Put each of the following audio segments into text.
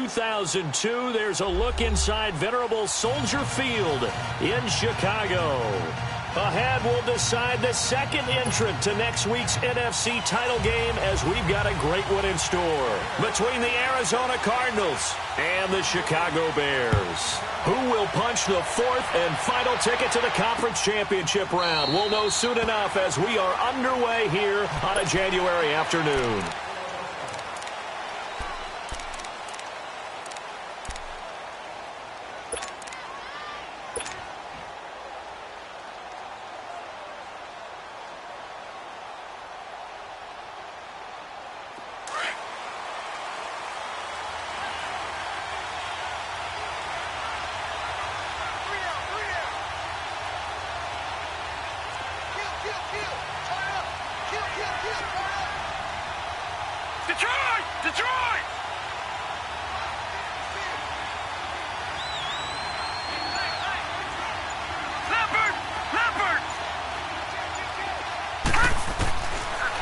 2002, there's a look inside venerable Soldier Field in Chicago. Ahead, we'll decide the second entrant to next week's NFC title game as we've got a great one in store between the Arizona Cardinals and the Chicago Bears. Who will punch the fourth and final ticket to the conference championship round? We'll know soon enough as we are underway here on a January afternoon.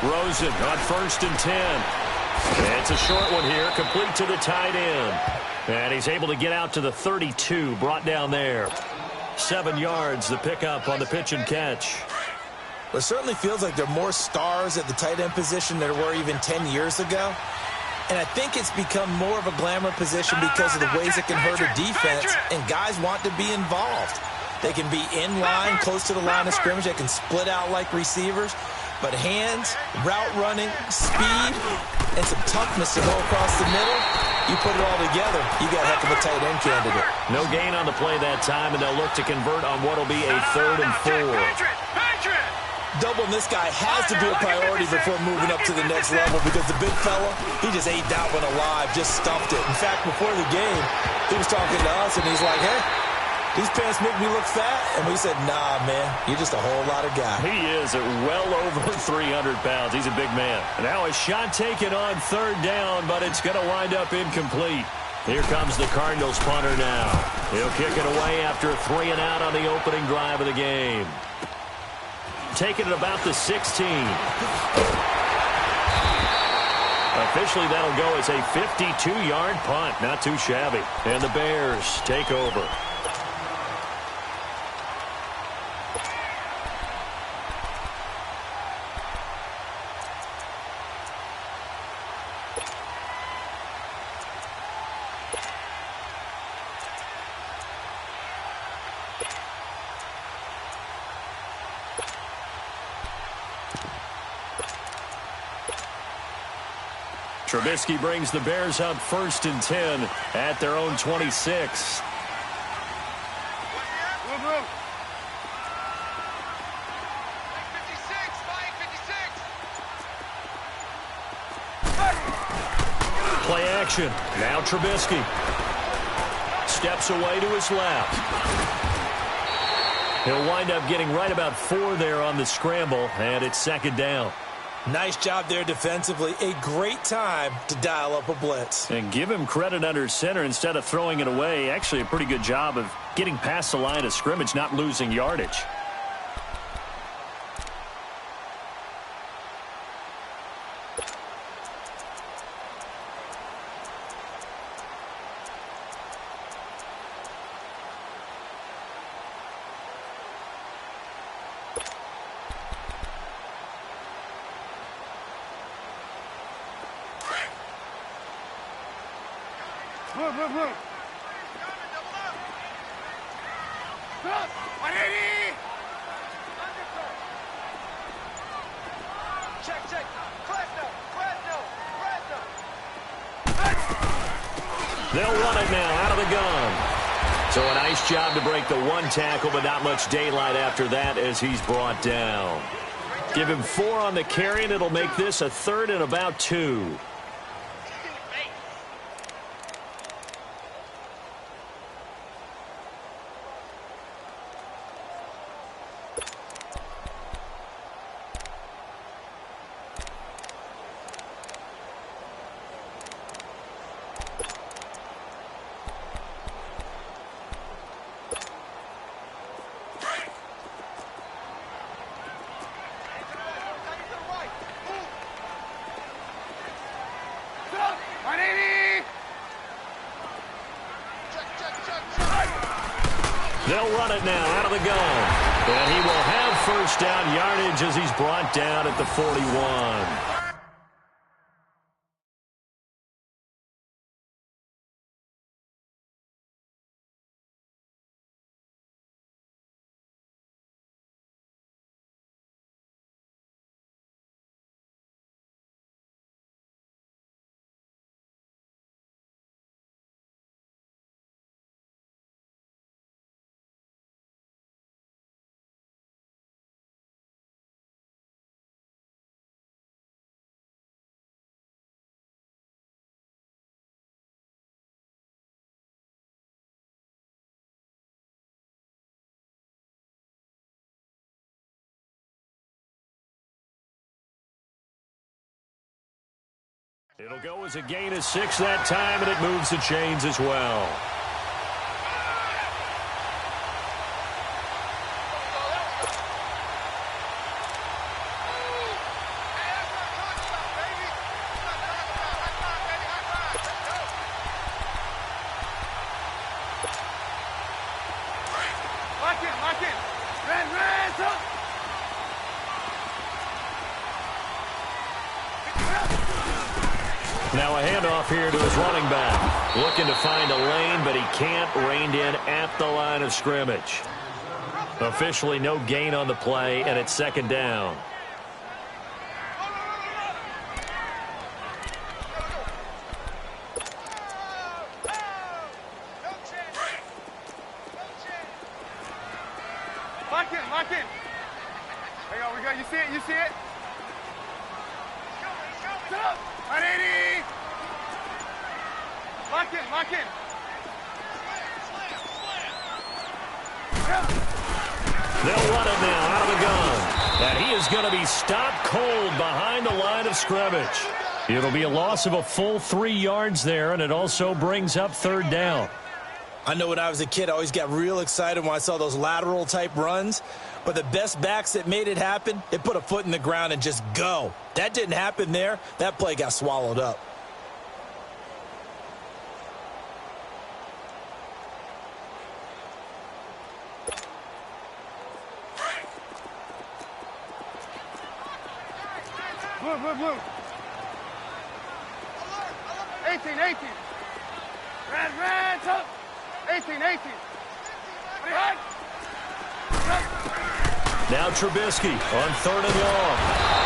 Rosen on 1st and 10. It's a short one here, complete to the tight end. And he's able to get out to the 32, brought down there. 7 yards, the pickup on the pitch and catch. Well, it certainly feels like there are more stars at the tight end position than there were even 10 years ago. And I think it's become more of a glamour position because of the ways it can hurt a defense, and guys want to be involved. They can be in line, close to the line of scrimmage. They can split out like receivers. But hands, route running, speed, and some toughness to go across the middle, you put it all together, you got a heck of a tight end candidate. No gain on the play that time, and they'll look to convert on what will be a 3rd and 4. Doubling this guy has to be a priority before moving up to the next level because the big fella, he just ate that one alive, just stuffed it. In fact, before the game, he was talking to us, and he's like, hey, these pants make me look fat. And we said, nah, man, you're just a whole lot of guy. He is at well over 300 pounds. He's a big man. Now a shot taken on 3rd down, but it's going to wind up incomplete. Here comes the Cardinals punter now. He'll kick it away after 3 and out on the opening drive of the game. Taking it about the 16. Officially, that'll go as a 52-yard punt. Not too shabby. And the Bears take over. Trubisky brings the Bears up 1st and 10 at their own 26. Play action. Now Trubisky. Steps away to his left. He'll wind up getting right about 4 there on the scramble, and it's 2nd down. Nice job there defensively. A great time to dial up a blitz. And give him credit under center instead of throwing it away. Actually a pretty good job of getting past the line of scrimmage, not losing yardage. They'll run it now out of the gun. So a nice job to break the 1 tackle, but not much daylight after that as he's brought down. Give him 4 on the carry, and it'll make this a 3rd and about 2. They'll run it now out of the gun. And he will have first down yardage as he's brought down at the 41. It'll go as a gain of 6 that time, and it moves the chains as well. Now a handoff here to his running back. Looking to find a lane, but he can't. Reined in at the line of scrimmage. Officially no gain on the play, and it's second down. Lock in. There you go, we got, you see it, you see it? Set up, 180. Lock in. They'll run it now out of the gun. And he is going to be stopped cold behind the line of scrimmage. It'll be a loss of a full 3 yards there, and it also brings up third down. I know when I was a kid, I always got real excited when I saw those lateral-type runs. But the best backs that made it happen, they put a foot in the ground and just go. That didn't happen there. That play got swallowed up. Blue. 18. Red, up. 18. Right. Now Trubisky on 3rd and long.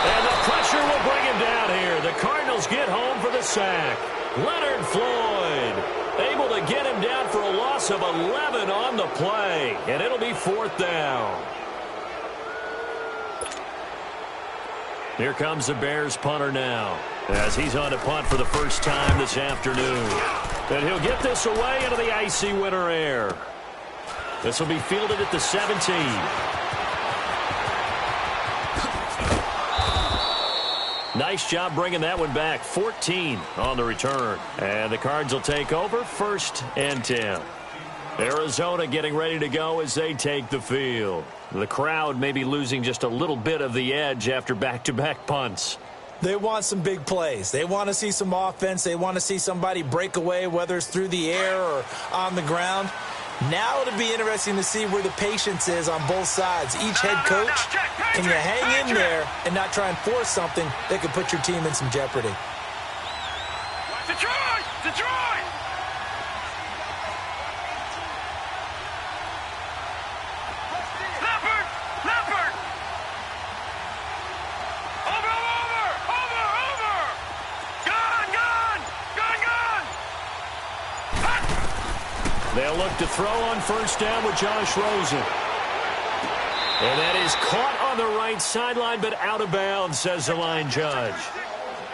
And the pressure will bring him down here. The Cardinals get home for the sack. Leonard Floyd able to get him down for a loss of 11 on the play. And it'll be 4th down. Here comes the Bears punter now, as he's on to punt for the first time this afternoon. And he'll get this away into the icy winter air. This will be fielded at the 17. Nice job bringing that one back. 14 on the return. And the Cards will take over 1st and 10. Arizona getting ready to go as they take the field. The crowd may be losing just a little bit of the edge after back-to-back punts. They want some big plays. They want to see some offense. They want to see somebody break away, whether it's through the air or on the ground. Now it'll be interesting to see where the patience is on both sides. Each head coach, can you hang in there and not try and force something that could put your team in some jeopardy? Detroit! Leopard! Over! Gun! They'll look to throw on 1st down with Josh Rosen. And that is caught on the right sideline, but out of bounds, says the line judge.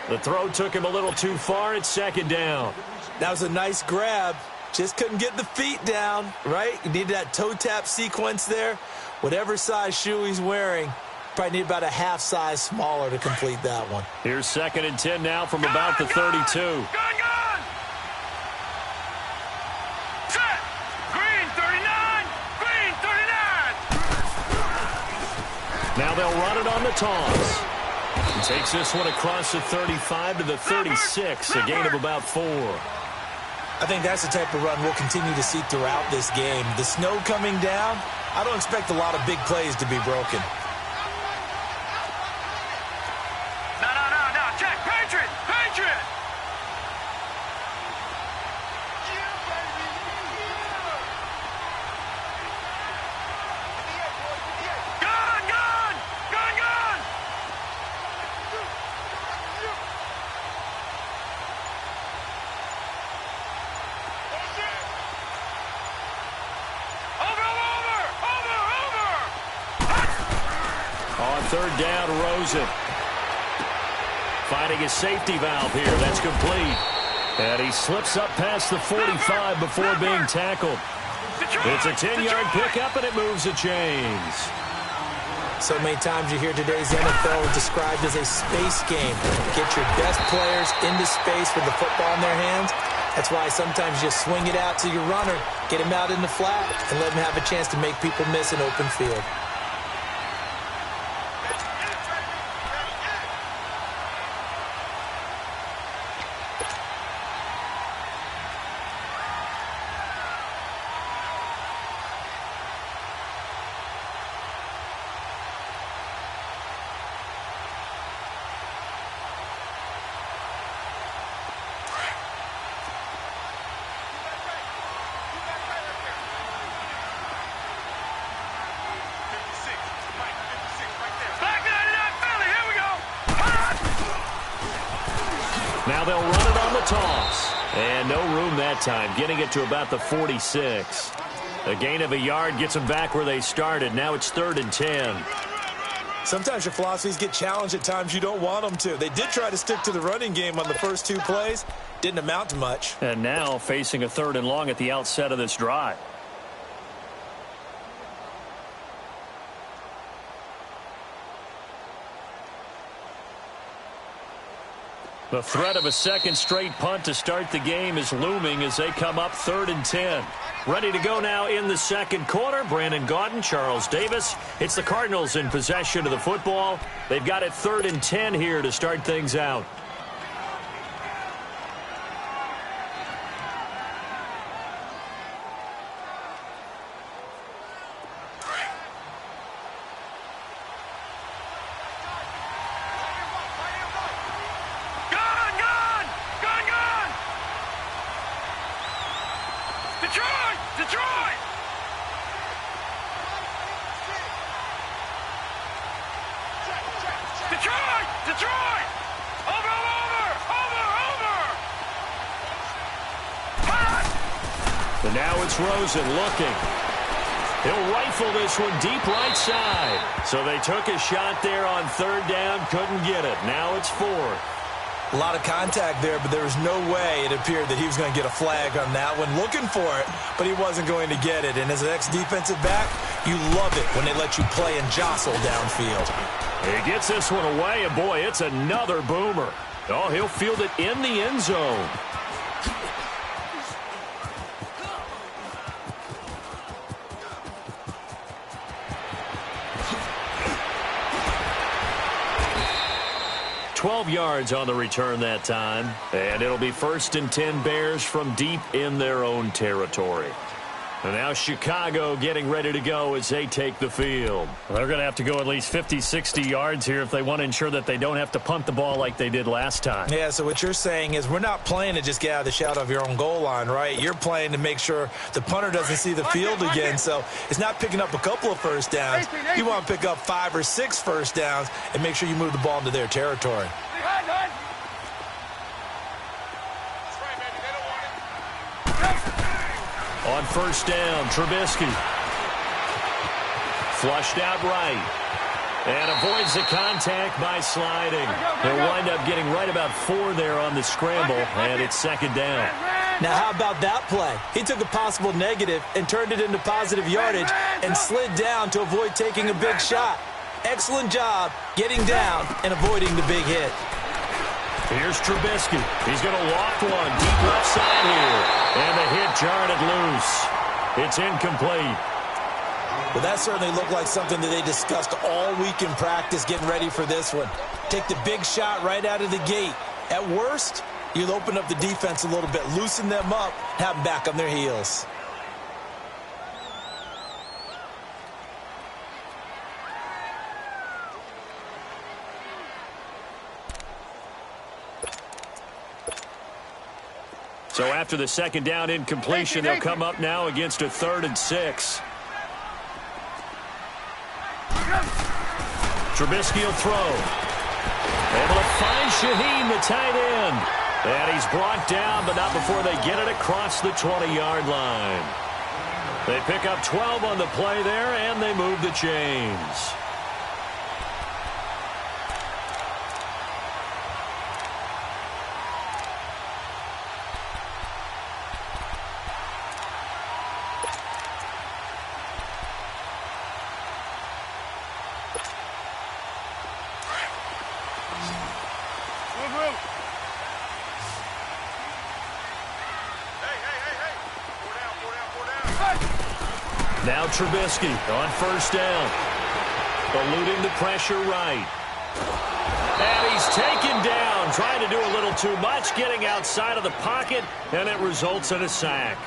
The throw took him a little too far. It's 2nd down. That was a nice grab. Just couldn't get the feet down, right? You need that toe tap sequence there. Whatever size shoe he's wearing, probably need about a half size smaller to complete that one. Here's 2nd and 10 now from about the 32. Gun! Set! Green 39! Now they'll run it on the toss. He takes this one across the 35 to the 36, a gain of about 4. I think that's the type of run we'll continue to see throughout this game. The snow coming down, I don't expect a lot of big plays to be broken. No. Check. Patriot. On third down, Rosen. Finding his safety valve here. That's complete. And he slips up past the 45 before being tackled. It's a 10-yard pickup, and it moves the chains. So many times you hear today's NFL described as a space game. Get your best players into space with the football in their hands. That's why sometimes you swing it out to your runner, get him out in the flat, and let him have a chance to make people miss an open field. Now they'll run it on the toss. And no room that time, getting it to about the 46. A gain of a yard gets them back where they started. Now it's 3rd and 10. Sometimes your philosophies get challenged at times you don't want them to. They did try to stick to the running game on the first 2 plays. Didn't amount to much. And now facing a 3rd and long at the outset of this drive. The threat of a second straight punt to start the game is looming as they come up 3rd and 10. Ready to go now in the second quarter. Brandon Gaudin, Charles Davis. It's the Cardinals in possession of the football. They've got it 3rd and 10 here to start things out. Detroit! Over! And now it's Rosen looking. He'll rifle this one deep right side. So they took a shot there on 3rd down, couldn't get it. Now it's 4th. A lot of contact there, but there was no way it appeared that he was going to get a flag on that one. Looking for it, but he wasn't going to get it. And as an ex-defensive back, you love it when they let you play and jostle downfield. He gets this one away, and boy, it's another boomer. Oh, he'll field it in the end zone. $12 yards on the return that time. And it'll be 1st and 10 Bears from deep in their own territory. And now Chicago getting ready to go as they take the field. They're going to have to go at least 50, 60 yards here if they want to ensure that they don't have to punt the ball like they did last time. Yeah, so what you're saying is we're not playing to just get out of the shadow of your own goal line, right? You're playing to make sure the punter doesn't see the field again. So it's not picking up a couple of first downs. You want to pick up 5 or 6 first downs and make sure you move the ball into their territory. On 1st down, Trubisky. Flushed out right. And avoids the contact by sliding. He'll wind up getting right about 4 there on the scramble, and it's 2nd down. Now, how about that play? He took a possible negative and turned it into positive yardage and slid down to avoid taking a big shot. Excellent job getting down and avoiding the big hit. Here's Trubisky. He's going to loft one deep left side here. And the hit jarred it loose. It's incomplete. Well, that certainly looked like something that they discussed all week in practice getting ready for this one. Take the big shot right out of the gate. At worst, You'll open up the defense a little bit, loosen them up, have them back on their heels. So after the second down incompletion, they'll come up now against a 3rd and 6. Trubisky will throw. Able to find Shaheen, the tight end. And he's brought down, but not before they get it across the 20-yard line. They pick up 12 on the play there, and they move the chains. Now Trubisky on first down. Eluding the pressure right. And he's taken down, trying to do a little too much, getting outside of the pocket, and it results in a sack.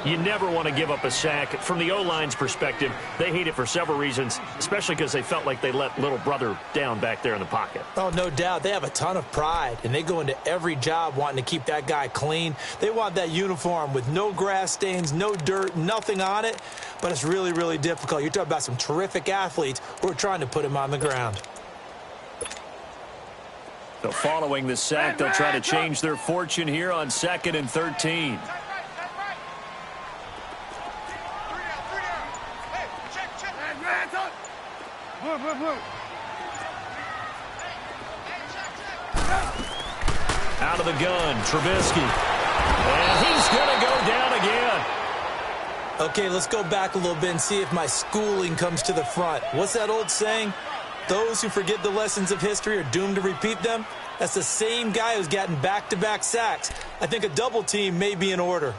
You never want to give up a sack. From the O-line's perspective, they hate it for several reasons, especially because they felt like they let little brother down back there in the pocket. Oh, no doubt. They have a ton of pride, and they go into every job wanting to keep that guy clean. They want that uniform with no grass stains, no dirt, nothing on it, but it's really, really difficult. You're talking about some terrific athletes who are trying to put him on the ground. So following the sack, they'll try to change their fortune here on 2nd and 13. Out of the gun, Trubisky. And he's going to go down again. Okay, let's go back a little bit and see if my schooling comes to the front. What's that old saying? Those who forget the lessons of history are doomed to repeat them. That's the same guy who's gotten back-to-back sacks. I think a double team may be in order.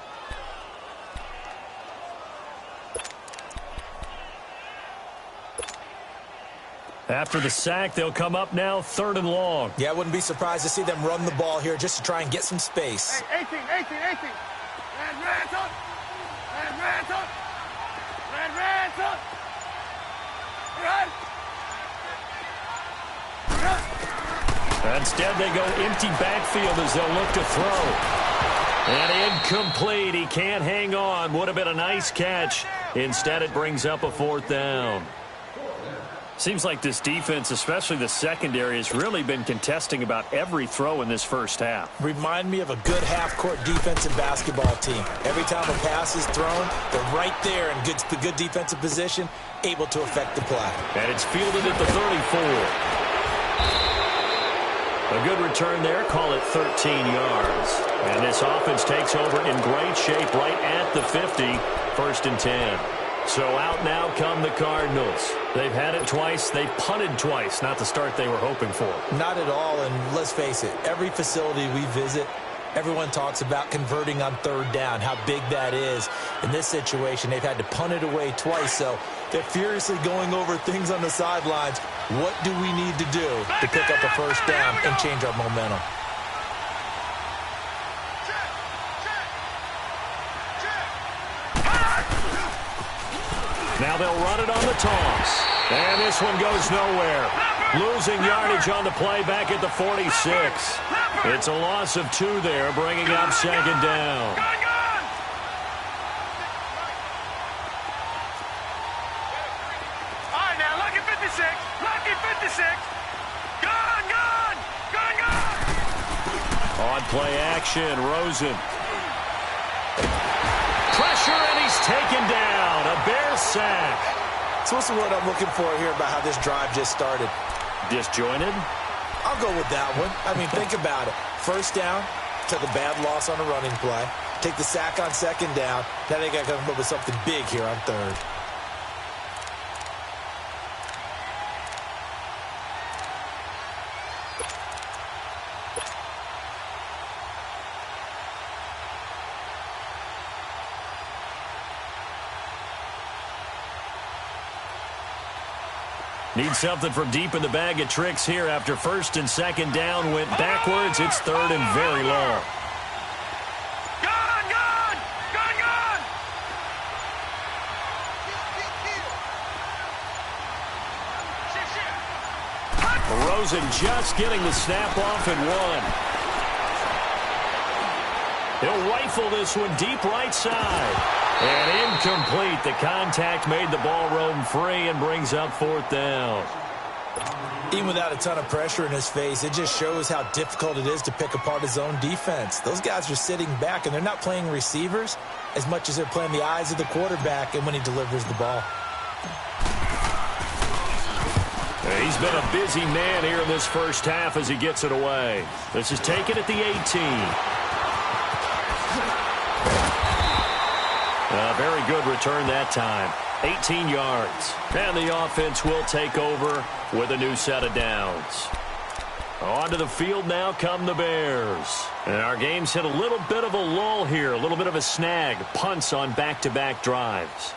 After the sack, they'll come up now 3rd and long. Yeah, I wouldn't be surprised to see them run the ball here just to try and get some space. Hey, 18. Red ransom. Instead, they go empty backfield as they'll look to throw. And incomplete. He can't hang on. Would have been a nice catch. Instead, it brings up a 4th down. Seems like this defense, especially the secondary, has really been contesting about every throw in this first half. Remind me of a good half-court defensive basketball team. Every time a pass is thrown, they're right there in good defensive position, able to affect the play. And it's fielded at the 34. A good return there, call it 13 yards. And this offense takes over in great shape right at the 50, 1st and 10. So out now come the Cardinals. They've had it twice. They've punted twice. Not the start they were hoping for. Not at all, and let's face it, every facility we visit, everyone talks about converting on 3rd down, how big that is. In this situation, they've had to punt it away twice, so they're furiously going over things on the sidelines. What do we need to do to pick up a 1st down and change our momentum? Now they'll run it on the toss. And this one goes nowhere. Losing yardage on the play back at the 46. It's a loss of 2 there, bringing up 2nd down. All right, now, lucky 56. Lucky 56. Gone. On play action, Rosen. Pressure, and he's taken down. A Bear sack. So what's the word I'm looking for here about how this drive just started? Disjointed? I'll go with that one. I mean, think about it. 1st down, took a bad loss on a running play. Take the sack on 2nd down. Now they got to come up with something big here on 3rd. Need something from deep in the bag of tricks here after first and second down went backwards. It's third and very long. Rosen just getting the snap off and one. He'll rifle this one deep right side. And incomplete. The contact made the ball roam free and brings up fourth down. Even without a ton of pressure in his face, it just shows how difficult it is to pick apart his own defense. Those guys are sitting back, and they're not playing receivers as much as they're playing the eyes of the quarterback and when he delivers the ball. He's been a busy man here in this first half as he gets it away. This is taken at the 18. A very good return that time. 18 yards. And the offense will take over with a new set of downs. Onto the field now come the Bears. And our game's hit a little bit of a lull here, a little bit of a snag. Punts on back-to-back drives.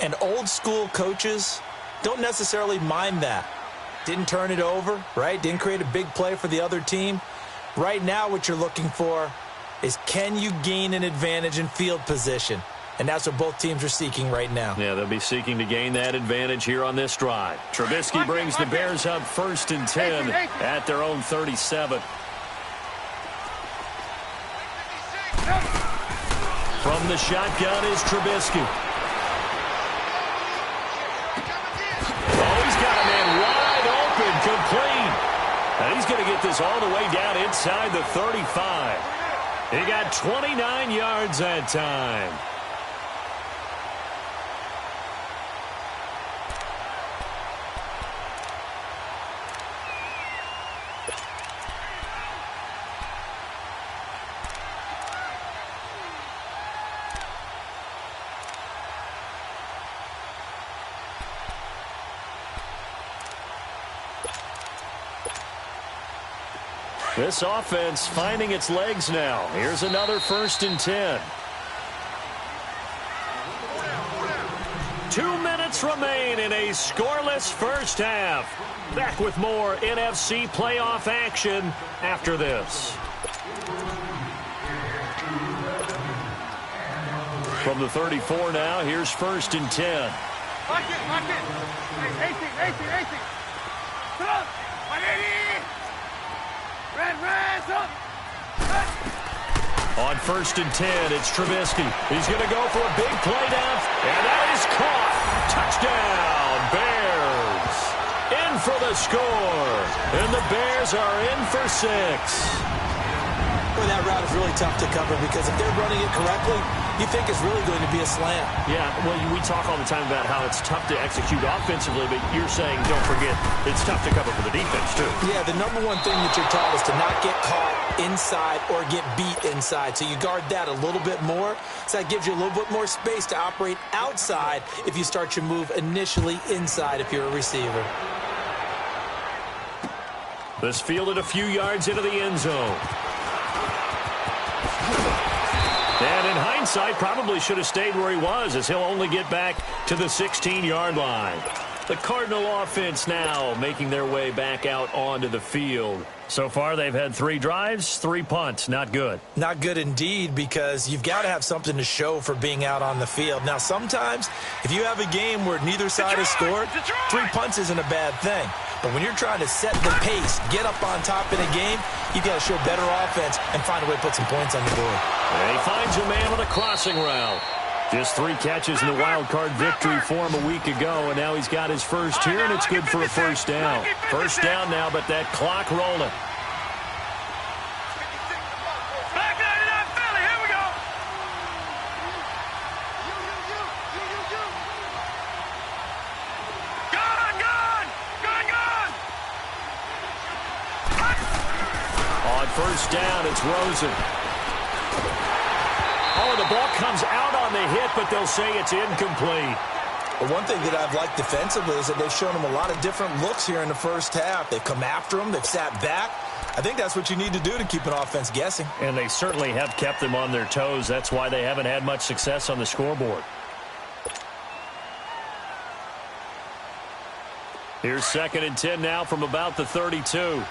And old-school coaches don't necessarily mind that. Didn't turn it over, right? Didn't create a big play for the other team. Right now what you're looking for is, can you gain an advantage in field position? And that's what both teams are seeking right now. Yeah, they'll be seeking to gain that advantage here on this drive. Trubisky brings the Bears up first and 10 at their own 37. From the shotgun is Trubisky. Oh, he's got a man wide open, complete. And he's going to get this all the way down inside the 35. He got 29 yards that time. This offense finding its legs now. Here's another first and 10. 2 minutes remain in a scoreless first half. Back with more NFC playoff action after this. From the 34 now, here's first and 10. Lock it. Hey, 18. Come on. Red, up. On first and 10, it's Trubisky. He's going to go for a big play down, and that is caught. Touchdown, Bears. In for the score, and the Bears are in for 6. Boy, that route is really tough to cover because if they're running it correctly, you think it's really going to be a slam. Yeah, well, we talk all the time about how it's tough to execute offensively, but you're saying, don't forget, it's tough to cover for the defense, too. Yeah, the number one thing that you're taught is to not get caught inside or get beat inside. So you guard that a little bit more. So that gives you a little bit more space to operate outside if you start your move initially inside if you're a receiver. This fielded a few yards into the end zone. And in hindsight, probably should have stayed where he was, as he'll only get back to the 16-yard line. The Cardinal offense now making their way back out onto the field. So far, they've had 3 drives, 3 punts. Not good. Not good indeed, because you've got to have something to show for being out on the field. Now, sometimes, if you have a game where neither side has scored, 3 punts isn't a bad thing. But when you're trying to set the pace, get up on top in a game, you've got to show better offense and find a way to put some points on the board. And he finds a man with a crossing route. Just 3 catches in the wild card victory for him a week ago, and now he's got his first here, and it's good for a first down. First down now, but that clock rolling. First down, it's Rosen. Oh, the ball comes out on the hit, but they'll say it's incomplete. Well, one thing that I've liked defensively is that they've shown him a lot of different looks here in the first half. They've come after him. They've sat back. I think that's what you need to do to keep an offense guessing. And they certainly have kept them on their toes. That's why they haven't had much success on the scoreboard. Here's 2nd and 10 now from about the 32. All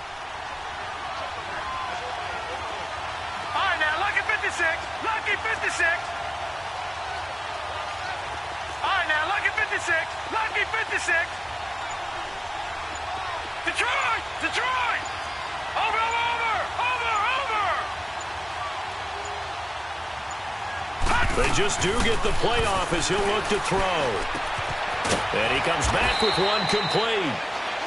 right, now, lucky 56. Lucky 56. All right, now, lucky 56. Lucky 56. Detroit! Detroit! Over, over, over! Over, over! They just do get the playoff as he'll look to throw. And he comes back with one complete.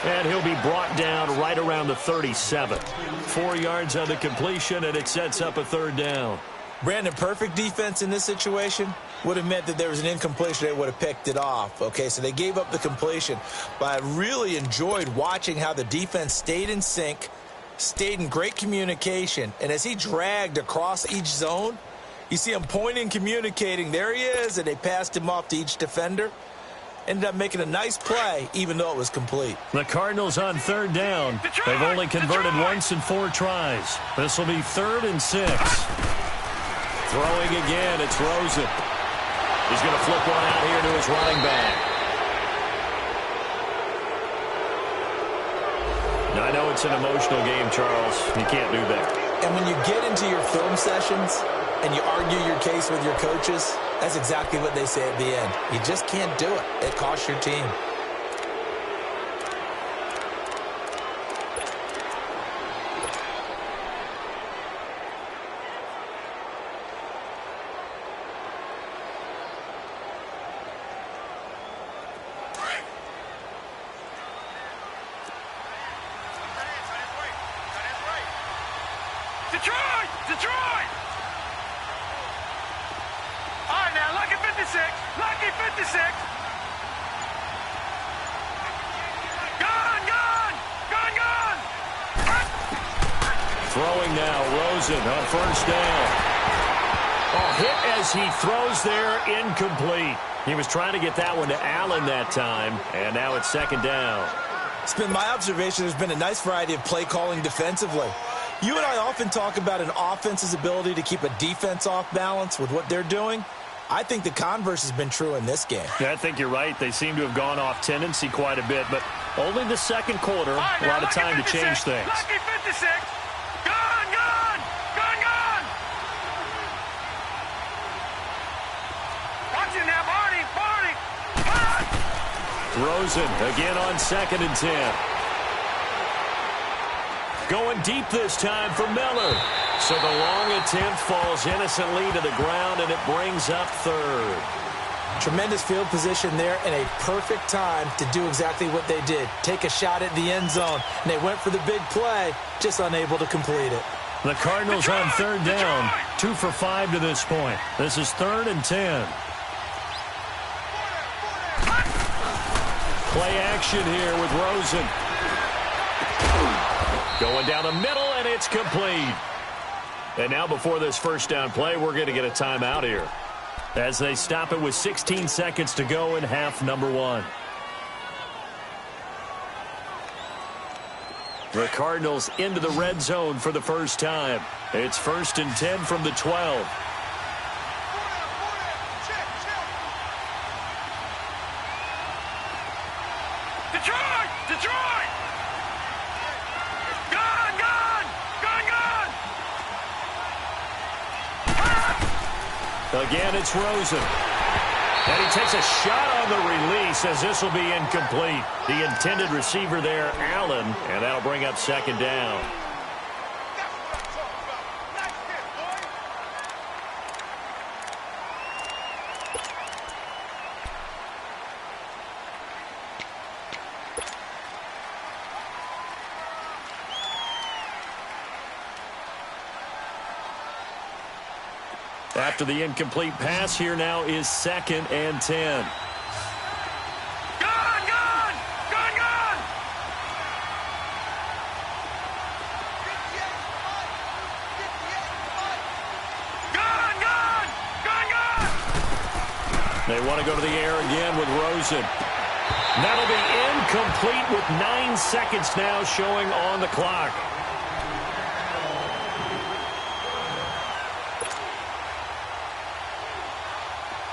And he'll be brought down right around the 37. 4 yards on the completion, and it sets up a 3rd down. Brandon, perfect defense in this situation would have meant that there was an incompletion. They would have picked it off. Okay, so they gave up the completion. But I really enjoyed watching how the defense stayed in sync, stayed in great communication. And as he dragged across each zone, you see him pointing, communicating. There he is, and they passed him off to each defender. Ended up making a nice play, even though it was complete. The Cardinals on 3rd down. They've only converted once in 4 tries. This will be 3rd and 6. Throwing again, it's Rosen. He's going to flip one out here to his running back. Now, I know it's an emotional game, Charles. You can't do that. And when you get into your film sessions and you argue your case with your coaches, that's exactly what they say at the end. You just can't do it. It costs your team. Detroit! Detroit! All right, now, lucky 56. Lucky 56. Gone, gone! Gone, gone! Throwing now, Rosen on 1st down. Oh, hit as he throws there, incomplete. He was trying to get that one to Allen that time, and now it's 2nd down. It's been my observation there's been a nice variety of play calling defensively. You and I often talk about an offense's ability to keep a defense off balance with what they're doing. I think the converse has been true in this game. Yeah, I think you're right. They seem to have gone off tendency quite a bit, but only the 2nd quarter, Right, a lot of time 56, to change things. Lucky 56. Gone, gone! Gone, gone! Watch it now, Barney! Barney! Rosen again on 2nd and 10. Going deep this time for Miller. So the long attempt falls innocently to the ground, and it brings up 3rd. Tremendous field position there and a perfect time to do exactly what they did. Take a shot at the end zone. And they went for the big play, just unable to complete it. The Cardinals on 3rd down. 2 for 5 to this point. This is 3rd and 10. Play action here with Rosen. Going down the middle, and it's complete. And now before this 1st down play, we're going to get a timeout here as they stop it with 16 seconds to go in half number 1. The Cardinals into the red zone for the first time. It's 1st and 10 from the 12. Detroit! Detroit! Gone, gone! Gone, gone! Again, it's Rosen. And he takes a shot on the release as this will be incomplete. The intended receiver there, Allen, and that'll bring up 2nd down. After the incomplete pass, here now is 2nd and 10. Gone, gone! Gone, gone! Gone, gone! Gone, gone! They want to go to the air again with Rosen. That'll be incomplete with 9 seconds now showing on the clock.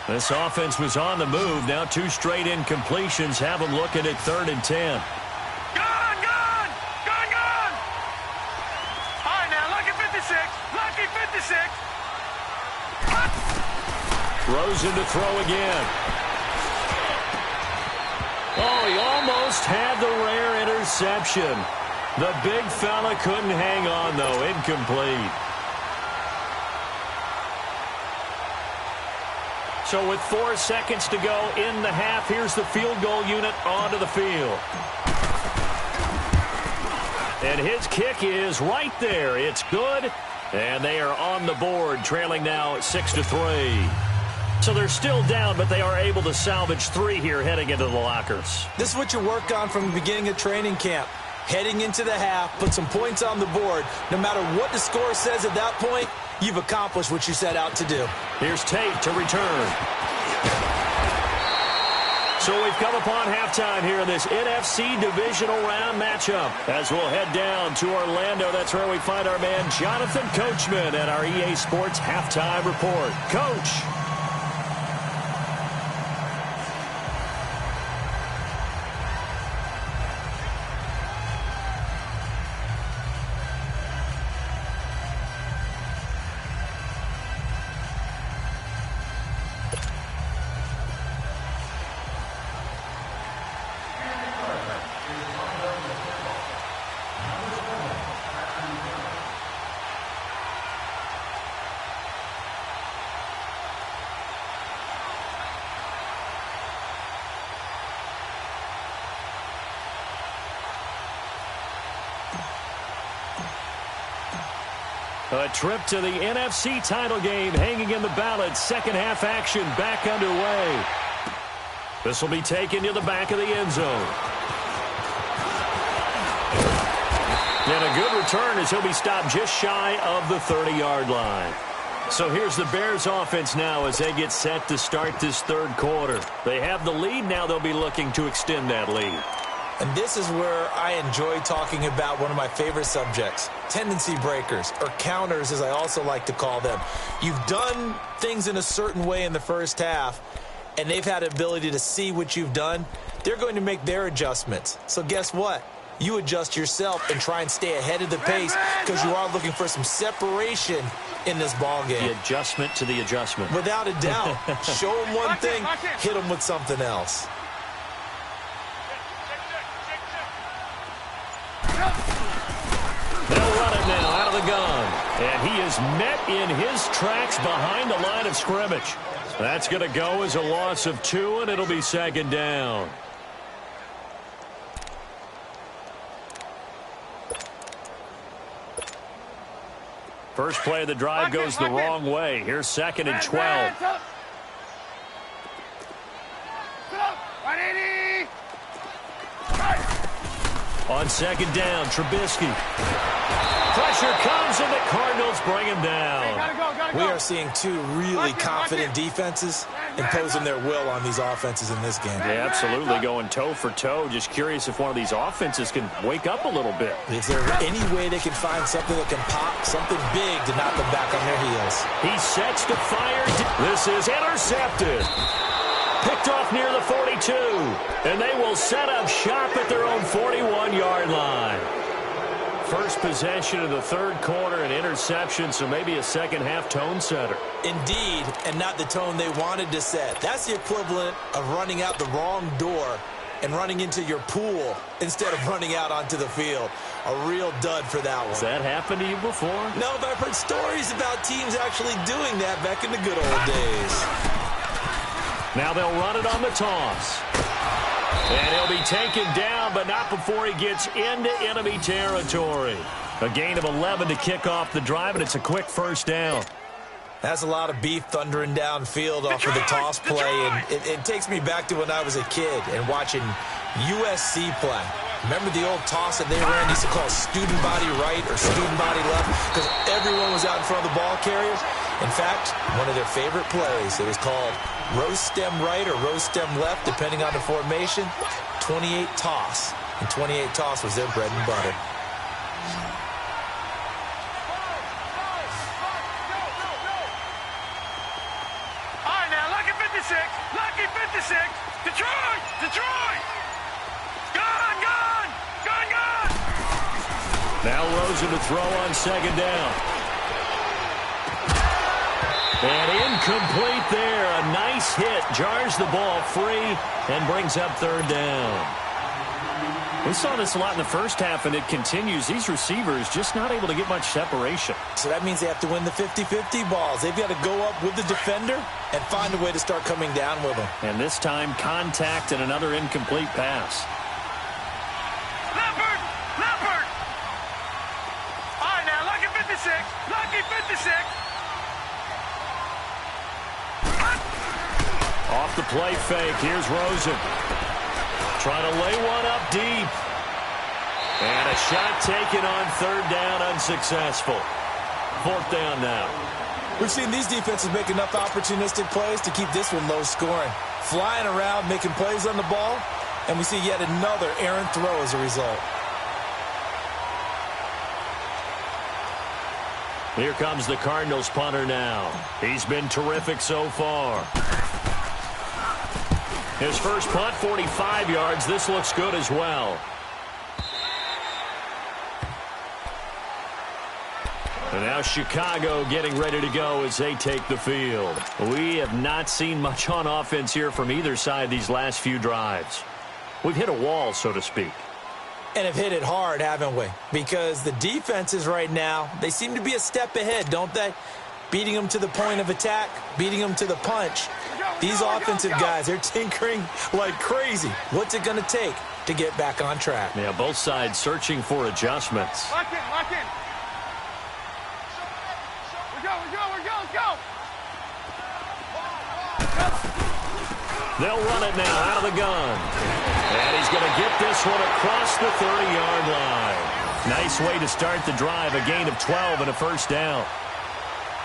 This offense was on the move. Now 2 straight incompletions have them looking at 3rd and 10. Gone! All right, now, lucky 56. Lucky 56. Rosen to throw again. Oh, he almost had the rare interception. The big fella couldn't hang on, though. Incomplete. So with 4 seconds to go in the half, here's the field goal unit onto the field. And his kick is right there. It's good. And they are on the board, trailing now 6-3. So they're still down, but they are able to salvage 3 here heading into the lockers. This is what you work on from the beginning of training camp. Heading into the half, put some points on the board. No matter what the score says at that point, you've accomplished what you set out to do. Here's Tate to return. So we've come upon halftime here in this NFC divisional round matchup. As we'll head down to Orlando, that's where we find our man Jonathan Coachman at our EA Sports Halftime Report. Coach. A trip to the NFC title game hanging in the balance. Second half action back underway. This will be taken to the back of the end zone. And a good return as he'll be stopped just shy of the 30-yard line. So here's the Bears offense now as they get set to start this 3rd quarter. They have the lead. Now they'll be looking to extend that lead. And this is where I enjoy talking about one of my favorite subjects, tendency breakers, or counters as I also like to call them. You've done things in a certain way in the first half, and they've had the ability to see what you've done. They're going to make their adjustments. So guess what? You adjust yourself and try and stay ahead of the pace because you are looking for some separation in this ball game. The adjustment to the adjustment. Without a doubt. Show them one thing, hit them with something else. They'll run it now out of the gun. And he is met in his tracks behind the line of scrimmage. That's going to go as a loss of 2, and it'll be 2nd down. First play of the drive goes the wrong way. Here's 2nd and 12. On 2nd down, Trubisky. Pressure comes, and the Cardinals bring him down. We are seeing 2 really confident defenses imposing their will on these offenses in this game. Yeah, absolutely, going toe for toe. Just curious if one of these offenses can wake up a little bit. Is there any way they can find something that can pop, something big to knock them back on their heels? He sets to fire. This is intercepted. Picked off near the 42. And they will set up shop at their own 41-yard line. First possession of the 3rd quarter, an interception, so maybe a second-half tone setter. Indeed, and not the tone they wanted to set. That's the equivalent of running out the wrong door and running into your pool instead of running out onto the field. A real dud for that one. Has that happened to you before? No, but I've heard stories about teams actually doing that back in the good old days. Now they'll run it on the toss. And he'll be taken down, but not before he gets into enemy territory. A gain of 11 to kick off the drive, and it's a quick 1st down. That's a lot of beef thundering downfield off of the toss play, and it takes me back to when I was a kid and watching USC play. Remember the old toss that they ran? They used to call student body right or student body left because everyone was out in front of the ball carriers. In fact, one of their favorite plays, it was called roast stem right or roast stem left, depending on the formation, 28 toss. And 28 toss was their bread and butter. All right, now, lucky 56. 56. Detroit! Detroit! Gone! Gone! Gone! Gone! Now Rosen to throw on second down. And incomplete there. A nice hit. Jars the ball free and brings up third down. We saw this a lot in the first half, and it continues. These receivers just not able to get much separation. So that means they have to win the 50-50 balls. They've got to go up with the defender and find a way to start coming down with them. And this time, contact and another incomplete pass. Leopard! Leopard! All right, now, lucky 56. Lucky 56. Off the play fake. Here's Rosen. Trying to lay one up deep. And a shot taken on third down, unsuccessful. Fourth down now. We've seen these defenses make enough opportunistic plays to keep this one low scoring. Flying around, making plays on the ball, and we see yet another errant throw as a result. Here comes the Cardinals punter now. He's been terrific so far. His first punt, 45 yards. This looks good as well. And now Chicago getting ready to go as they take the field. We have not seen much on offense here from either side these last few drives. We've hit a wall, so to speak. And have hit it hard, haven't we? Because the defenses right now, they seem to be a step ahead, don't they? Beating them to the point of attack, beating them to the punch. These offensive guys, they're tinkering like crazy. What's it going to take to get back on track? Yeah, both sides searching for adjustments. Lock in, lock in. We go, let's go. They'll run it now out of the gun. And he's going to get this one across the 30-yard line. Nice way to start the drive, a gain of 12 and a first down.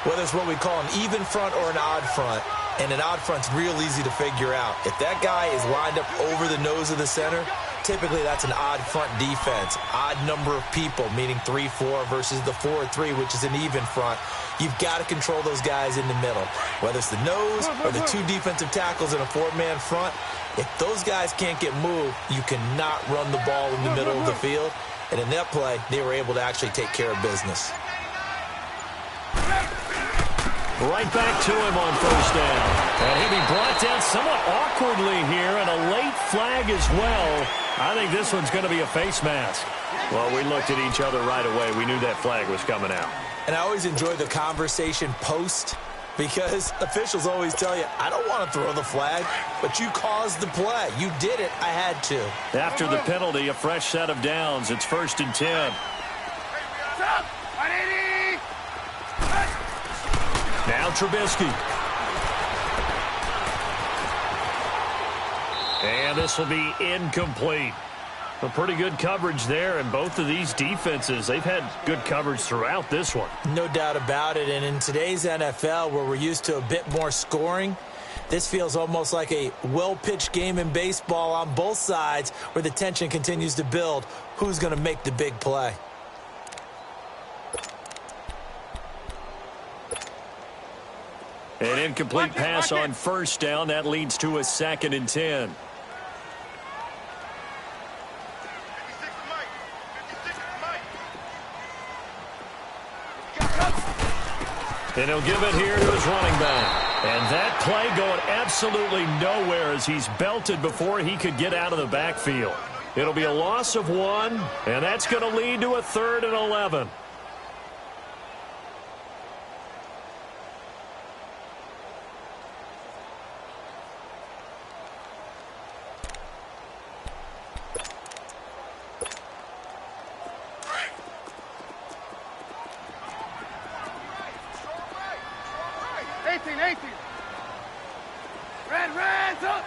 Whether it's what we call an even front or an odd front, and an odd front's real easy to figure out. If that guy is lined up over the nose of the center, typically that's an odd front defense. Odd number of people, meaning 3-4 versus the 4-3, which is an even front. You've got to control those guys in the middle. Whether it's the nose or the two defensive tackles in a four-man front, if those guys can't get moved, you cannot run the ball in the middle of the field. And in that play, they were able to actually take care of business. Right back to him on first down. And he'll be brought down somewhat awkwardly here, and a late flag as well. I think this one's going to be a face mask. Well, we looked at each other right away. We knew that flag was coming out. And I always enjoy the conversation post, because officials always tell you, I don't want to throw the flag, but you caused the play. You did it. I had to. After the penalty, a fresh set of downs. It's 1st and 10. Stop! 180! Now Trubisky. And this will be incomplete. A pretty good coverage there, and both of these defenses, they've had good coverage throughout this one. No doubt about it, and in today's NFL, where we're used to a bit more scoring, this feels almost like a well-pitched game in baseball on both sides, where the tension continues to build. Who's going to make the big play? An incomplete pass on first down. That leads to a 2nd and 10. And he'll give it here to his running back. And that play going absolutely nowhere as he's belted before he could get out of the backfield. It'll be a loss of 1, and that's going to lead to a 3rd and 11. Red, up!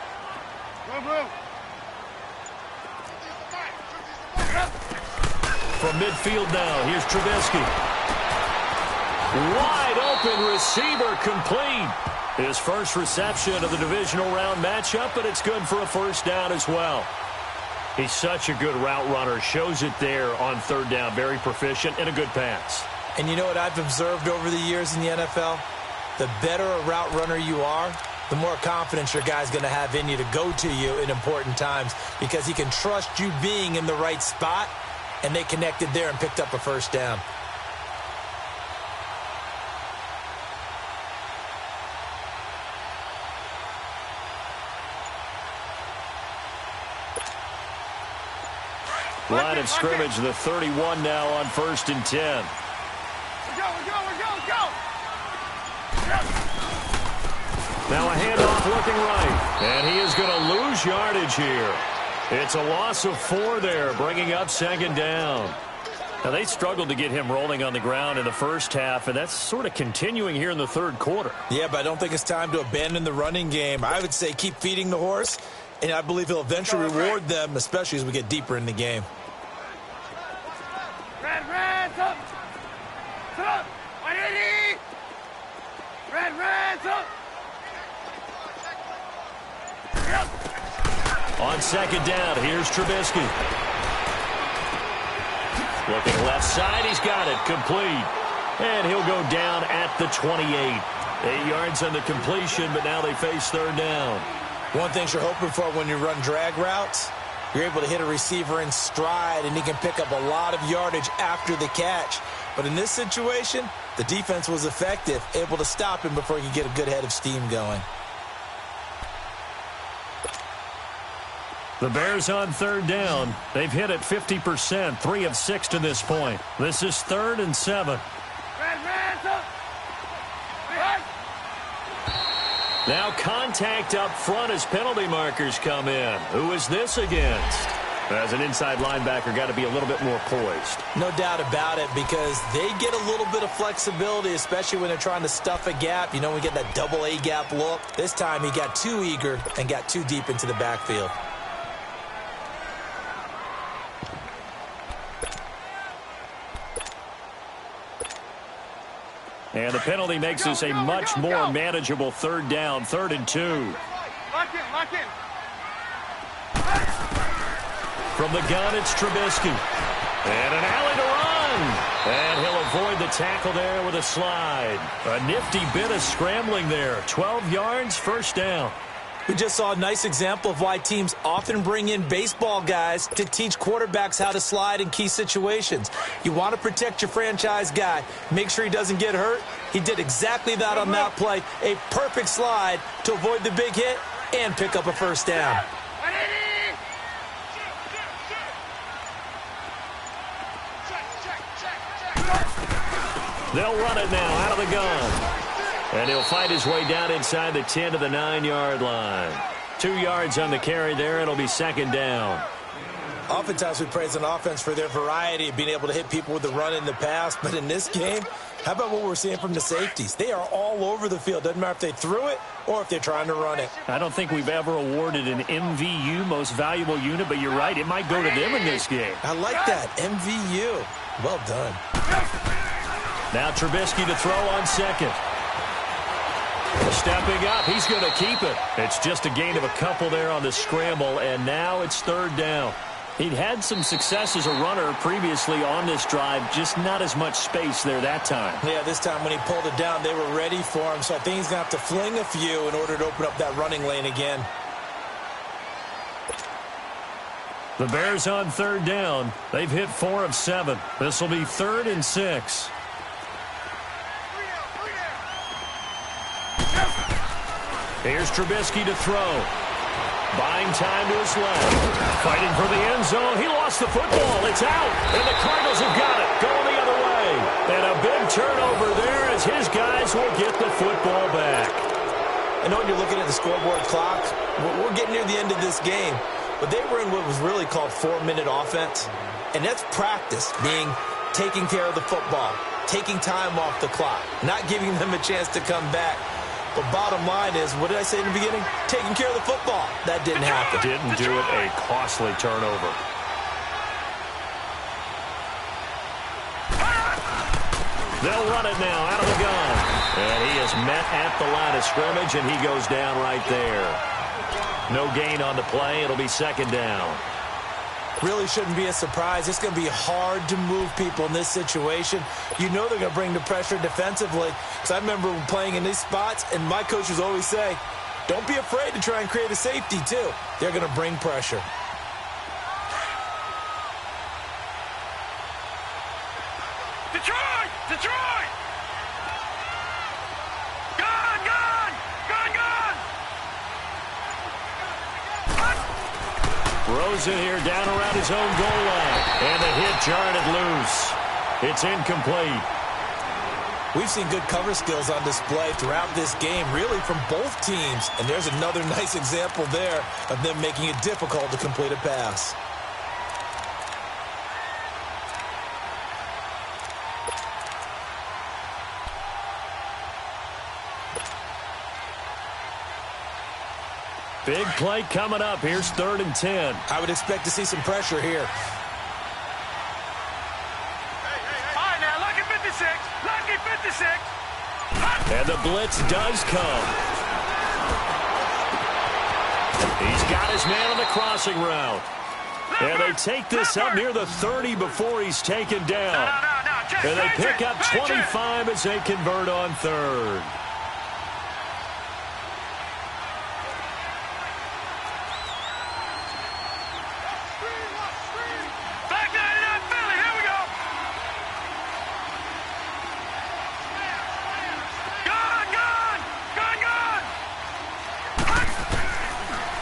Blue. From midfield now, here's Trubisky. Wide open receiver, complete. His first reception of the divisional round matchup, but it's good for a first down as well. He's such a good route runner. Shows it there on third down. Very proficient and a good pass. And you know what I've observed over the years in the NFL? The better a route runner you are, the more confidence your guy's going to have in you to go to you in important times because he can trust you being in the right spot, and they connected there and picked up a first down. Line of scrimmage, the 31 now on 1st and 10. We're go. Now a handoff looking right, and he is going to lose yardage here. It's a loss of 4 there, bringing up 2nd down. Now they struggled to get him rolling on the ground in the first half, and that's sort of continuing here in the 3rd quarter. Yeah, but I don't think it's time to abandon the running game. I would say keep feeding the horse, and I believe he'll eventually reward them, especially as we get deeper in the game. Red, up. Up. 180. Red, up. On 2nd down, here's Trubisky. Looking left side, he's got it, complete. And he'll go down at the 28. 8 yards on the completion, but now they face 3rd down. One thing you're hoping for when you run drag routes, you're able to hit a receiver in stride, and he can pick up a lot of yardage after the catch. But in this situation, the defense was effective, able to stop him before he could get a good head of steam going. The Bears on 3rd down. They've hit it 50%, 3 of 6 to this point. This is 3rd and 7. Red, up. Red. Now contact up front as penalty markers come in. Who is this against? As an inside linebacker, got to be a little bit more poised. No doubt about it, because they get a little bit of flexibility, especially when they're trying to stuff a gap. You know, we get that double A gap look. This time he got too eager and got too deep into the backfield. And the penalty makes this a much more manageable 3rd down, 3rd and 2. Lock in. From the gun, it's Trubisky. And an alley to run. And he'll avoid the tackle there with a slide. A nifty bit of scrambling there. 12 yards, 1st down. We just saw a nice example of why teams often bring in baseball guys to teach quarterbacks how to slide in key situations. You want to protect your franchise guy. Make sure he doesn't get hurt. He did exactly that on that play. A perfect slide to avoid the big hit and pick up a 1st down. They'll run it now out of the gun. And he'll fight his way down inside the 10 to the 9-yard line. 2 yards on the carry there. It'll be 2nd down. Oftentimes we praise an offense for their variety of being able to hit people with the run in the pass. But in this game, how about what we're seeing from the safeties? They are all over the field. Doesn't matter if they threw it or if they're trying to run it. I don't think we've ever awarded an MVU, most valuable unit, but you're right. It might go to them in this game. I like that. MVU. Well done. Now Trubisky to throw on 2nd. Stepping up, he's going to keep it. It's just a gain of a couple there on the scramble, and now it's 3rd down. He'd had some success as a runner previously on this drive, just not as much space there that time. Yeah, this time when he pulled it down, they were ready for him, so I think he's going to have to fling a few in order to open up that running lane again. The Bears on 3rd down. They've hit 4 of 7. This will be 3rd and 6. Here's Trubisky to throw. Buying time to his left. Fighting for the end zone. He lost the football. It's out. And the Cardinals have got it. Going the other way. And a big turnover there as his guys will get the football back. I know when you're looking at the scoreboard clock, we're getting near the end of this game. But they were in what was really called 4-minute offense. And that's practice, being taking care of the football, taking time off the clock, not giving them a chance to come back. But bottom line is, what did I say in the beginning? Taking care of the football. That didn't happen. Didn't do it. A costly turnover. They'll run it now out of the gun. And he is met at the line of scrimmage, and he goes down right there. No gain on the play. It'll be 2nd down. Really shouldn't be a surprise. It's going to be hard to move people in this situation. You know they're going to bring the pressure defensively. Because I remember playing in these spots, and my coaches always say, Don't be afraid to try and create a safety, too. They're going to bring pressure. Detroit! Detroit! Gone! Gone! Gone! Gone! Rosen here down around his own goal line. And the hit jarred it loose. It's incomplete. We've seen good cover skills on display throughout this game, really from both teams. And there's another nice example there of them making it difficult to complete a pass. Big play coming up. Here's 3rd and 10. I would expect to see some pressure here. All right, now, lucky 56. Lucky 56. And the blitz does come. He's got his man on the crossing route. And they take this up near the 30 before he's taken down. And they pick up 25 as they convert on 3rd.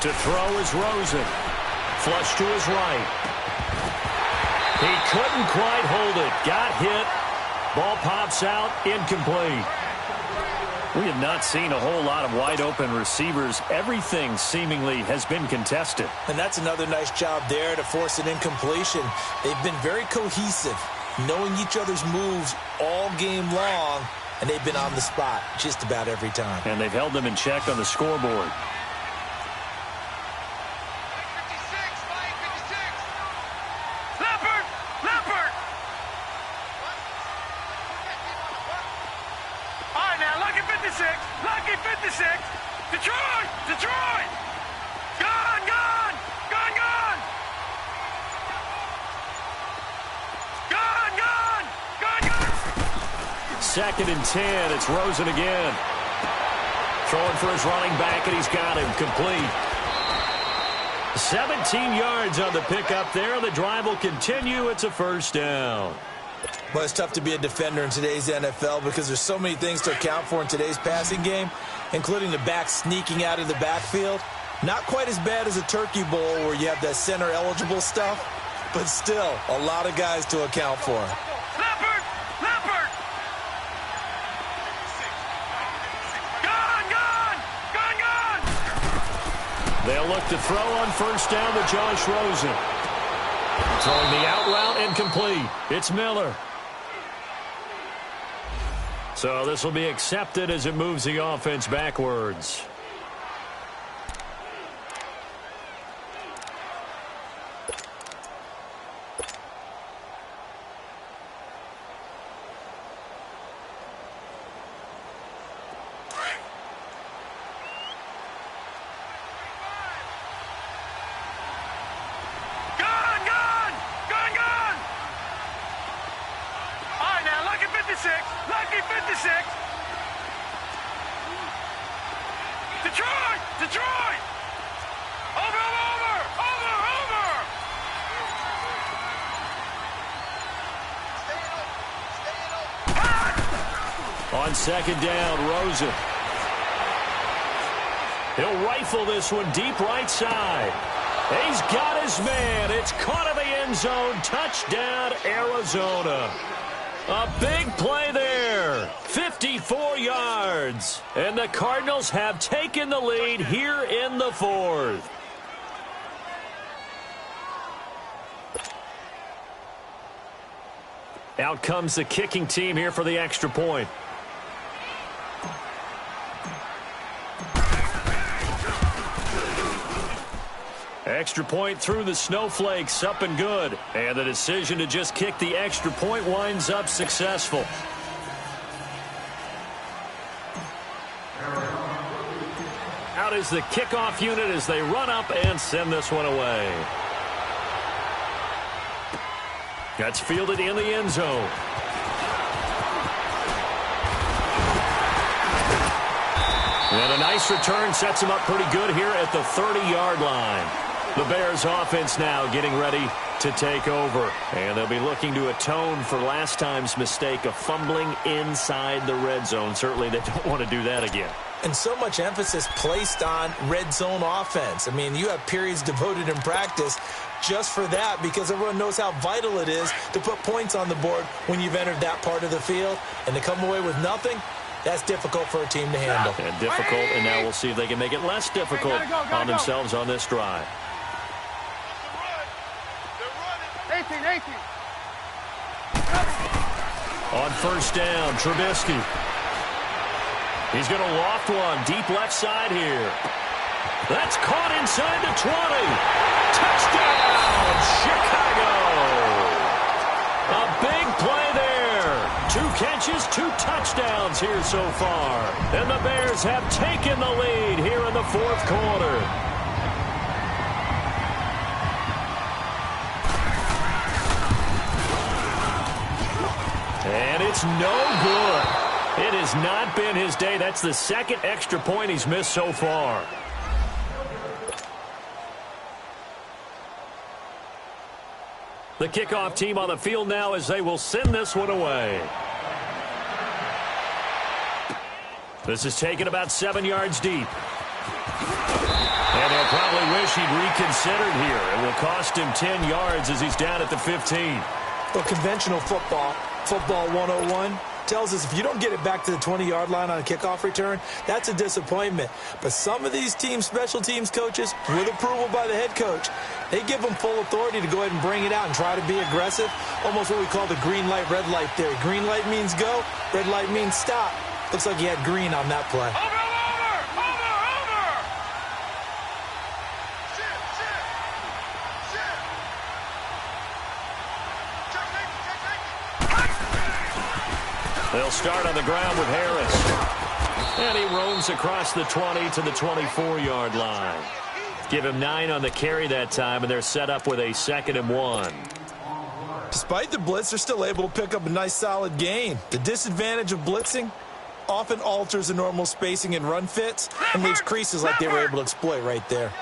To throw is Rosen. Flush to his right. He couldn't quite hold it. Got hit. Ball pops out. Incomplete. We have not seen a whole lot of wide-open receivers. Everything seemingly has been contested. And that's another nice job there to force an incompletion. They've been very cohesive, knowing each other's moves all game long, and they've been on the spot just about every time. And they've held them in check on the scoreboard. Lucky 56. Detroit! Detroit! Gone! Gone! Gone! Gone! Gone! Gone! Gone! Gone! 2nd and 10. It's Rosen again. Throwing for his running back, and he's got him complete. 17 yards on the pickup there. The drive will continue. It's a 1st down. Well, it's tough to be a defender in today's NFL because there's so many things to account for in today's passing game, including the back sneaking out of the backfield. Not quite as bad as a turkey bowl where you have that center-eligible stuff, but still a lot of guys to account for. Leopard! Leopard! Gone! Gone! Gone! Gone! They'll look to throw on 1st down to Josh Rosen. Throwing the out route, incomplete. It's Miller. So this will be accepted as it moves the offense backwards. Lucky 56. Detroit! Detroit! Over! Over! Over! Over! On 2nd down, Rosen. He'll rifle this one deep right side. He's got his man. It's caught in the end zone. Touchdown, Arizona. A big play there. 54 yards. And the Cardinals have taken the lead here in the 4th. Out comes the kicking team here for the extra point. Extra point through the snowflakes, up and good. And the decision to just kick the extra point winds up successful. Out is the kickoff unit as they run up and send this one away. That's fielded in the end zone. And a nice return sets him up pretty good here at the 30-yard line. The Bears offense now getting ready to take over. And they'll be looking to atone for last time's mistake of fumbling inside the red zone. Certainly they don't want to do that again. And so much emphasis placed on red zone offense. I mean, you have periods devoted in practice just for that because everyone knows how vital it is to put points on the board when you've entered that part of the field. And to come away with nothing, that's difficult for a team to handle. And difficult, and now we'll see if they can make it less difficult on themselves on this drive. 18. On first down, Trubisky. He's going to loft one deep left side here. That's caught inside the 20. Touchdown, Chicago. A big play there. 2 catches, 2 touchdowns here so far. And the Bears have taken the lead here in the fourth quarter. And it's no good. It has not been his day. That's the second extra point he's missed so far. The kickoff team on the field now as they will send this one away. This is taken about 7 yards deep. And he'll probably wish he'd reconsidered here. It will cost him 10 yards as he's down at the 15. Well, conventional football 101, tells us if you don't get it back to the 20-yard line on a kickoff return, that's a disappointment. But some of these teams, special teams coaches, with approval by the head coach, they give them full authority to go ahead and bring it out and try to be aggressive. Almost what we call the green light, red light theory. Green light means go, red light means stop. Looks like he had green on that play. Over! They'll start on the ground with Harris. And he roams across the 20 to the 24-yard line. Give him 9 on the carry that time, and they're set up with a 2nd and 1. Despite the blitz, they're still able to pick up a nice solid gain. The disadvantage of blitzing often alters the normal spacing and run fits and leaves creases like they were able to exploit right there.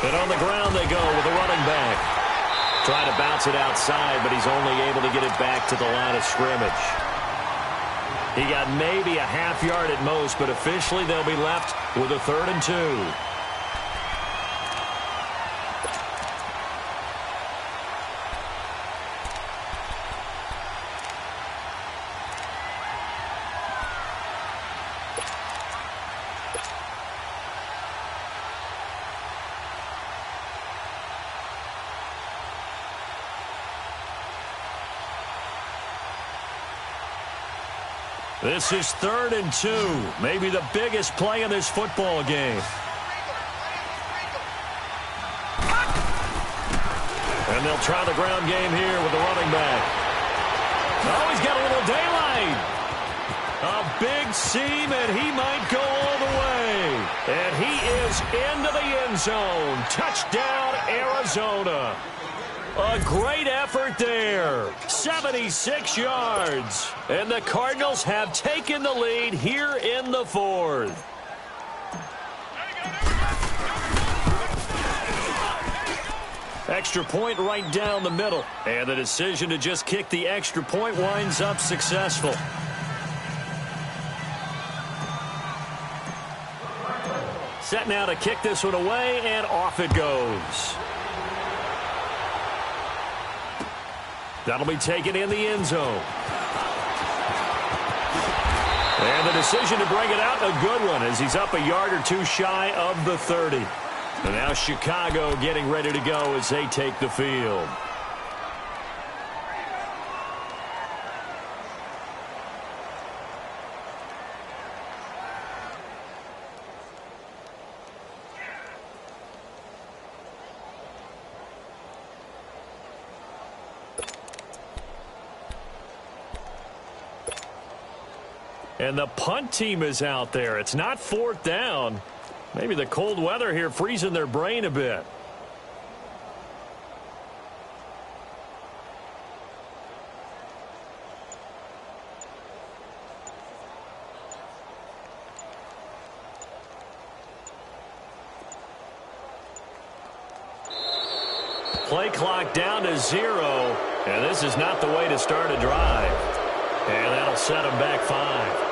And on the ground they go with a running back. Trying to bounce it outside, but he's only able to get it back to the line of scrimmage. He got maybe a half yard at most, but officially they'll be left with a 3rd and 2. This is 3rd and 2. Maybe the biggest play in this football game. And they'll try the ground game here with the running back. Oh, he's got a little daylight. A big seam, and he might go all the way. And he is into the end zone. Touchdown, Arizona. A great effort there. 76 yards. And the Cardinals have taken the lead here in the 4th. Extra point right down the middle. And the decision to just kick the extra point winds up successful. Set now to kick this one away, and off it goes. That'll be taken in the end zone. And the decision to bring it out, a good one, as he's up a yard or 2 shy of the 30. And now Chicago getting ready to go as they take the field. And the punt team is out there. It's not 4th down. Maybe the cold weather here freezing their brain a bit. Play clock down to 0, and this is not the way to start a drive. And that'll set them back 5.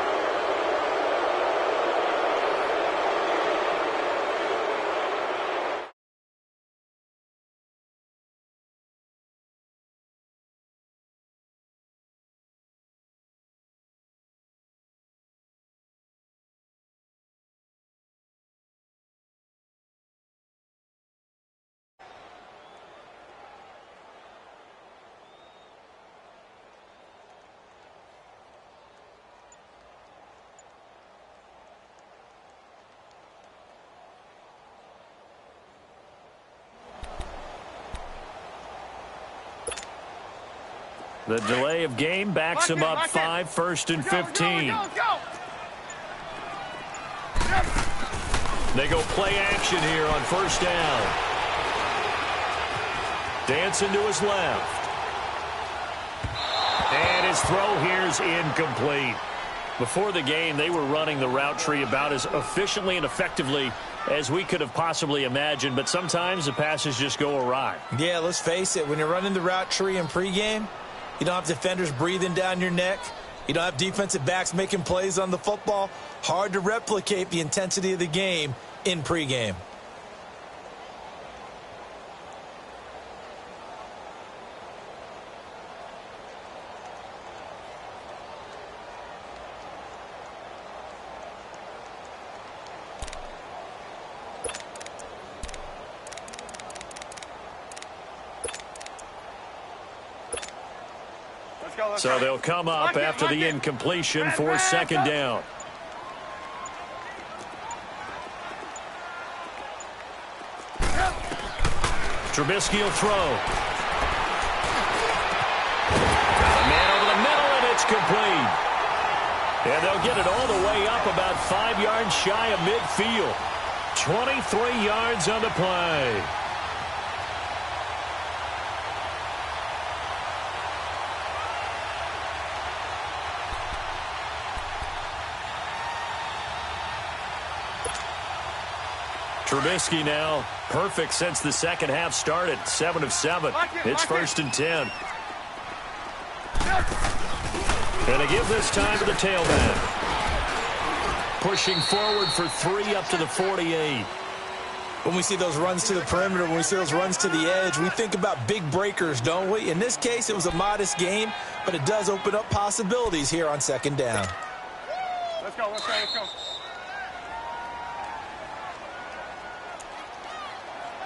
The delay of game backs him up 5, 1st and 15. They go play action here on 1st down. Dancing to his left. And his throw here is incomplete. Before the game, they were running the route tree about as efficiently and effectively as we could have possibly imagined, but sometimes the passes just go awry. Yeah, let's face it, when you're running the route tree in pregame, you don't have defenders breathing down your neck. You don't have defensive backs making plays on the football. Hard to replicate the intensity of the game in pregame. So they'll come up after the incompletion for 2nd down. Trubisky will throw. A man over the middle, and it's complete. And they'll get it all the way up about 5 yards shy of midfield. 23 yards on the play. Trubisky now, perfect since the second half started. 7 of 7. It's 1st and 10. And they give this time to the tailback. Pushing forward for 3 up to the 48. When we see those runs to the perimeter, when we see those runs to the edge, we think about big breakers, don't we? In this case, it was a modest game, but it does open up possibilities here on 2nd down. Let's go, let's go, let's go.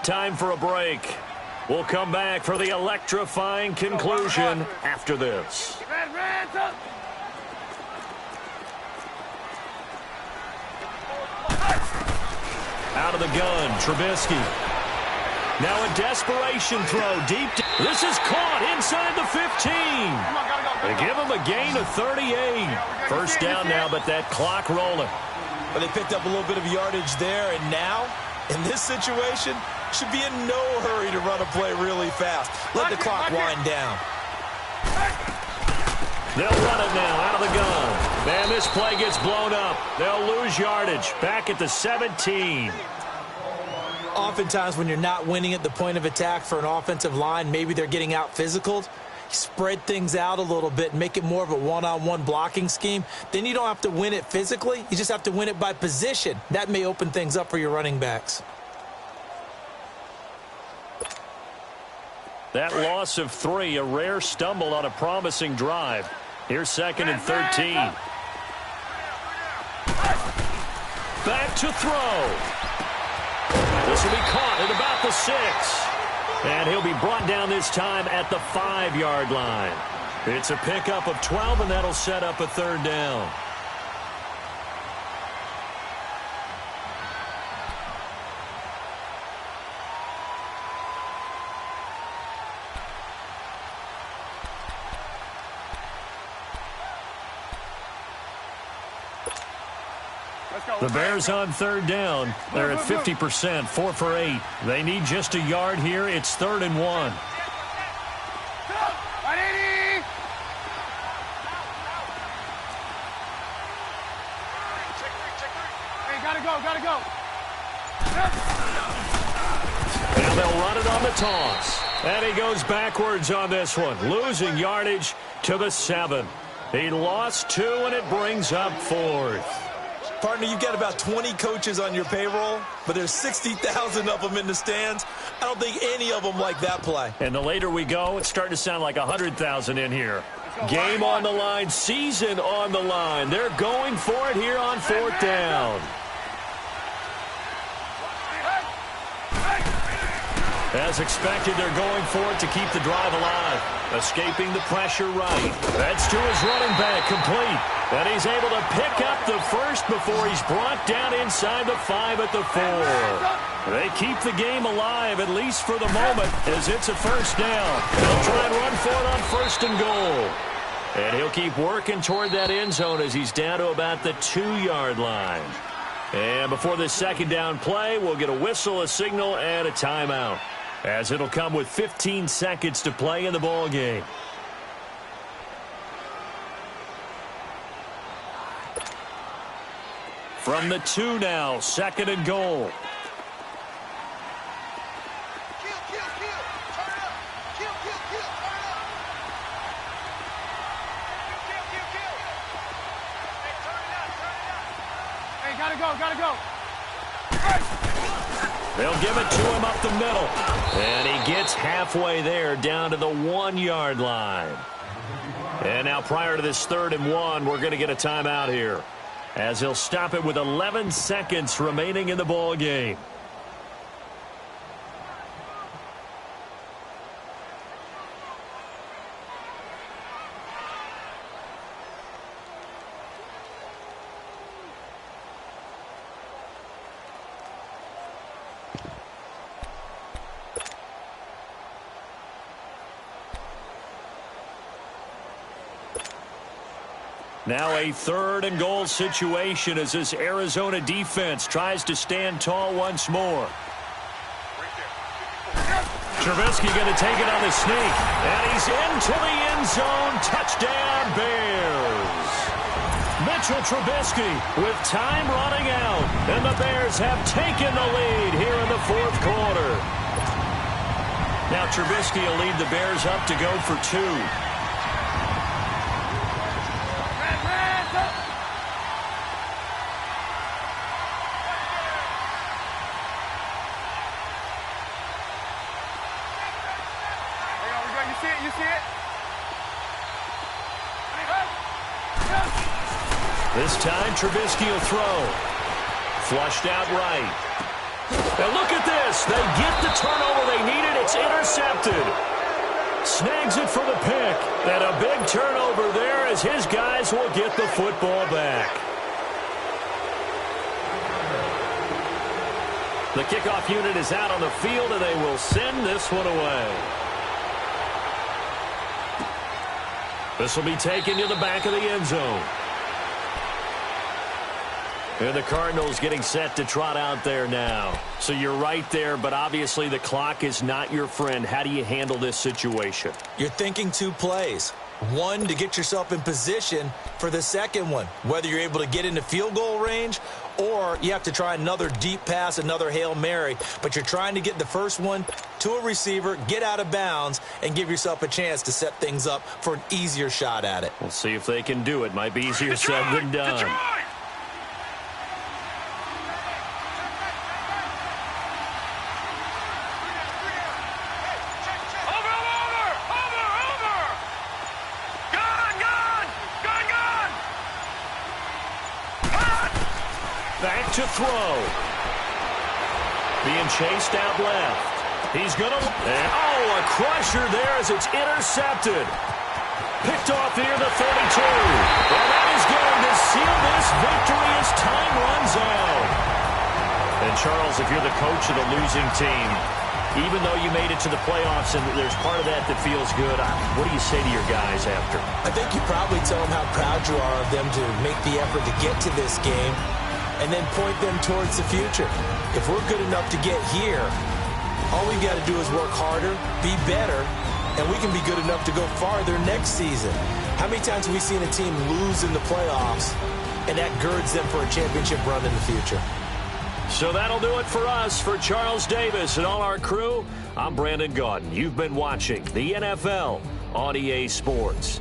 Time for a break. We'll come back for the electrifying conclusion after this. Out of the gun, Trubisky. Now a desperation throw deep. This is caught inside the 15. They give him a gain of 38. 1st down now, but that clock rolling. But they picked up a little bit of yardage there, and now, in this situation, should be in no hurry to run a play really fast. Let the clock wind down. They'll run it now out of the gun. Man, this play gets blown up. They'll lose yardage back at the 17. Oftentimes when you're not winning at the point of attack for an offensive line, maybe they're getting out physical. Spread things out a little bit, make it more of a one-on-one blocking scheme. Then you don't have to win it physically. You just have to win it by position. That may open things up for your running backs. That loss of 3, a rare stumble on a promising drive. Here's 2nd and 13. Back to throw. This will be caught at about the 6. And he'll be brought down this time at the 5-yard line. It's a pickup of 12, and that'll set up a 3rd down. The Bears on third down. They're at 50%, 4 for 8. They need just a yard here. It's 3rd and 1. Gotta go. And they'll run it on the toss. And he goes backwards on this one, losing yardage to the 7. He lost 2, and it brings up 4th. Partner, you've got about 20 coaches on your payroll, but there's 60,000 of them in the stands. I don't think any of them like that play. And the later we go, it's starting to sound like 100,000 in here. Game on the line, season on the line. They're going for it here on 4th down. As expected, they're going for it to keep the drive alive. Escaping the pressure right. That's to his running back, complete. And he's able to pick up the first before he's brought down inside the 5 at the 4. They keep the game alive, at least for the moment, as it's a first down. They'll try and run for it on 1st and goal. And he'll keep working toward that end zone as he's down to about the 2-yard line. And before this second down play, we'll get a whistle, a signal, and a timeout, as it'll come with 15 seconds to play in the ball game. From the 2 now, 2nd and goal. Kill. Turn it up. Kill. Turn it up. Kill. Hey, turn it up. Hey, gotta go. They'll give it to him up the middle. And he gets halfway there, down to the 1-yard line. And now prior to this 3rd and 1, we're going to get a timeout here, as he'll stop it with 11 seconds remaining in the ball game. Now a 3rd and goal situation as this Arizona defense tries to stand tall once more. Trubisky going to take it on the sneak. And he's into the end zone. Touchdown, Bears. Mitchell Trubisky with time running out. And the Bears have taken the lead here in the 4th quarter. Now Trubisky will lead the Bears up to go for 2. You see it? This time, Trubisky will throw. Flushed out right. Now look at this. They get the turnover they needed. It's intercepted. Snags it for the pick. And a big turnover there as his guys will get the football back. The kickoff unit is out on the field, and they will send this one away. This will be taken to the back of the end zone. And the Cardinals getting set to trot out there now. So you're right there, but obviously the clock is not your friend. How do you handle this situation? You're thinking 2 plays. One, to get yourself in position for the second one, whether you're able to get into field goal range or you have to try another deep pass, another Hail Mary. But you're trying to get the first one to a receiver, get out of bounds, and give yourself a chance to set things up for an easier shot at it. We'll see if they can do it. Might be easier said than done. Back to throw. Being chased out left. He's going to... Oh, a crusher there as it's intercepted. Picked off near the 32. And that is going to seal this victory as time runs out. And, Charles, if you're the coach of the losing team, even though you made it to the playoffs and there's part of that that feels good, what do you say to your guys after? I think you probably tell them how proud you are of them to make the effort to get to this game. and then point them towards the future. If we're good enough to get here, all we've got to do is work harder, be better, and we can be good enough to go farther next season. How many times have we seen a team lose in the playoffs, and that girds them for a championship run in the future? So that'll do it for us. For Charles Davis and all our crew, I'm Brandon Gaudin. You've been watching the NFL on EA Sports.